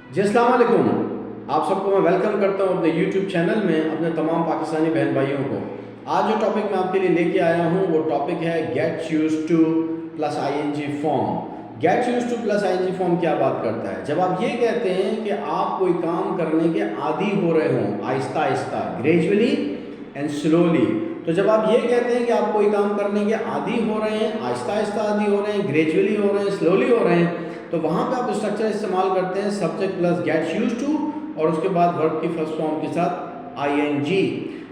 जी अस्सलाम वालेकुम। आप सबको मैं वेलकम करता हूँ अपने यूट्यूब चैनल में, अपने तमाम पाकिस्तानी बहन भाइयों को। आज जो टॉपिक मैं आपके लिए लेके आया हूँ वो टॉपिक है get used to plus ING form. Get used to plus ING form क्या बात करता है? जब आप ये कहते हैं कि आप कोई काम करने के आदी हो रहे हों, Aahista Aahista, gradually and slowly. तो जब आप ये कहते हैं कि आप कोई काम करने के आदी हो रहे हैं, आहिस्ता आहिस्ता आदी हो रहे हैं, ग्रेजुअली हो रहे हैं, स्लोली हो रहे हैं, तो वहाँ पे आप स्ट्रक्चर इस्तेमाल करते हैं subject plus get used to और उसके बाद वर्ब की फर्स्ट फॉर्म के साथ आईएनजी।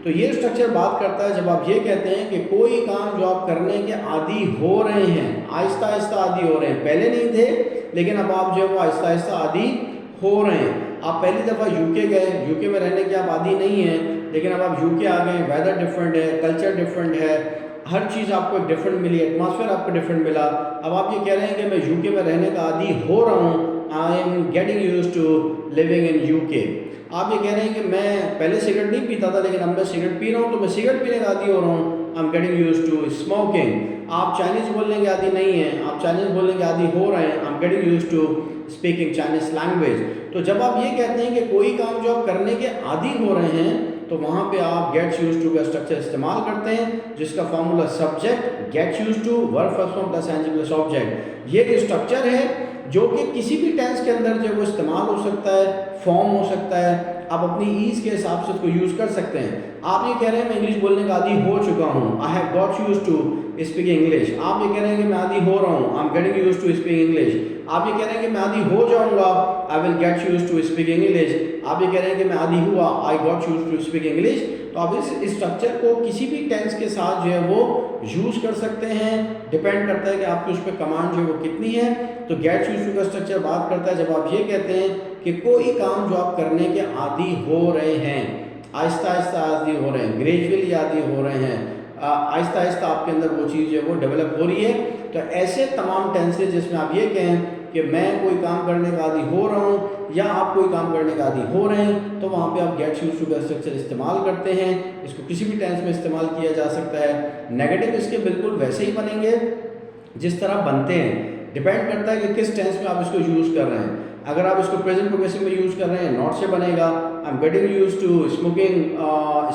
तो ये स्ट्रक्चर बात करता है जब आप ये कहते हैं कि कोई काम जो आप करने के आदी हो रहे हैं, आहिस्ता आहिस्ता आदी हो रहे हैं, पहले नहीं थे लेकिन अब आप जो है वो आहिस्ता आहिस्ता आदी हो रहे हैं। आप पहली दफ़ा यूके गए, यूके में रहने के आप आदी नहीं हैं, लेकिन अब आप यूके आ गए, वेदर डिफरेंट है, कल्चर डिफरेंट है, हर चीज़ आपको एक डिफरेंट मिली, एटमॉस्फेयर आपको डिफरेंट मिला। अब आप ये कह रहे हैं कि मैं यूके में रहने का आदी हो रहा हूँ, I am getting used to living in UK. आप ये कह रहे हैं कि मैं पहले सिगरेट नहीं पीता था लेकिन अब मैं सिगरेट पी रहा हूँ, तो मैं सिगरेट पीने का आदी हो रहा हूँ, I am getting used to smoking. आप चाइनीज़ बोलने के आदी नहीं हैं, आप चाइनीज़ बोलने के आदी हो रहे हैं, I am getting used to speaking Chinese language. तो जब आप ये कहते हैं कि कोई काम जो आप करने के आदी हो रहे हैं, तो वहाँ पे आप गेट यूज्ड टू का स्ट्रक्चर इस्तेमाल करते हैं, जिसका formula subject get used to verb first form plus ING plus object. ये एक स्ट्रक्चर है जो कि किसी भी टेंस के अंदर जो वो इस्तेमाल हो सकता है, फॉर्म हो सकता है, आप अपनी ईज के हिसाब से उसको यूज़ कर सकते हैं। आप ये कह रहे हैं मैं इंग्लिश बोलने का आदी हो चुका हूँ, I have got used to speak English. आप ये कह रहे हैं कि मैं आदी हो रहा हूँ, I am getting used to speak English. आप ये कह रहे हैं कि मैं आदी हो जाऊंगा, I will get used to speak English. आप ये कह रहे हैं कि मैं आदी हुआ, I got used to speak English. तो आप इस स्ट्रक्चर को किसी भी टेंस के साथ जो है वो यूज़ कर सकते हैं, डिपेंड करता है कि आपकी उस पर कमांड जो है वो कितनी है। तो गेट यूज्ड टू का स्ट्रक्चर बात करता है जब आप ये कहते हैं कि कोई काम जो आप करने के आदी हो रहे हैं, आहिस्ता आहिस्ता आदी हो रहे हैं, ग्रेजुअली आदी हो रहे हैं, आहिस्ता आहिस्ता आपके अंदर वो चीज़ जो है वो डेवलप हो रही है। तो ऐसे तमाम टेंसेज जिसमें आप ये कहें कि मैं कोई काम करने का आदी हो रहा हूँ या आप कोई काम करने का आदी हो रहे हैं, तो वहाँ पे आप गेट यूज्ड टू का स्ट्रक्चर इस्तेमाल करते हैं। इसको किसी भी टेंस में इस्तेमाल किया जा सकता है। नेगेटिव इसके बिल्कुल वैसे ही बनेंगे जिस तरह बनते हैं, डिपेंड करता है कि किस टेंस में आप इसको यूज़ कर रहे हैं। अगर आप इसको प्रेजेंट प्रोग्रेसिव में यूज़ कर रहे हैं, नॉट से बनेगा I am getting used to smoking,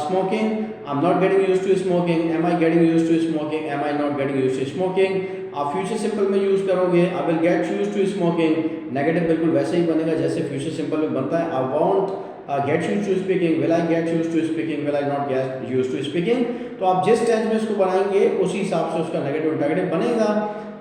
smoking, I am not getting used to smoking, am I getting used to smoking, am I not getting used to smoking. आप future simple में use करोगे, I will get used to smoking, negative बिल्कुल वैसे ही बनेगा जैसे future simple में बनता है। I want get used to speaking, will I get used to speaking, will I not get used to speaking. तो आप जिस टेंस में इसको बनाएंगे उसी हिसाब से उसका नेगेटिव नेगेटिव बनेगा।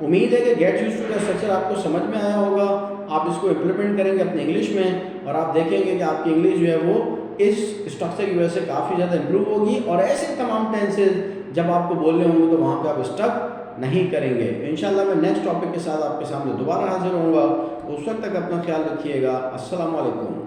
उम्मीद है कि गेट यूज्ड टू का स्ट्रक्चर आपको समझ में आया होगा। आप इसको इम्प्लीमेंट करेंगे अपनी इंग्लिश में और आप देखेंगे कि आपकी इंग्लिश जो है वो इस स्ट्रक्चर की वजह से काफ़ी ज़्यादा इंप्रूव होगी। और ऐसे तमाम टेंसेज जब आपको बोलने होंगे तो वहाँ पे आप स्टक नहीं करेंगे। इंशाल्लाह मैं नेक्स्ट टॉपिक के साथ आपके सामने दोबारा हाजिर होऊंगा। उस वक्त तक अपना ख्याल रखिएगा। अस्सलाम वालेकुम।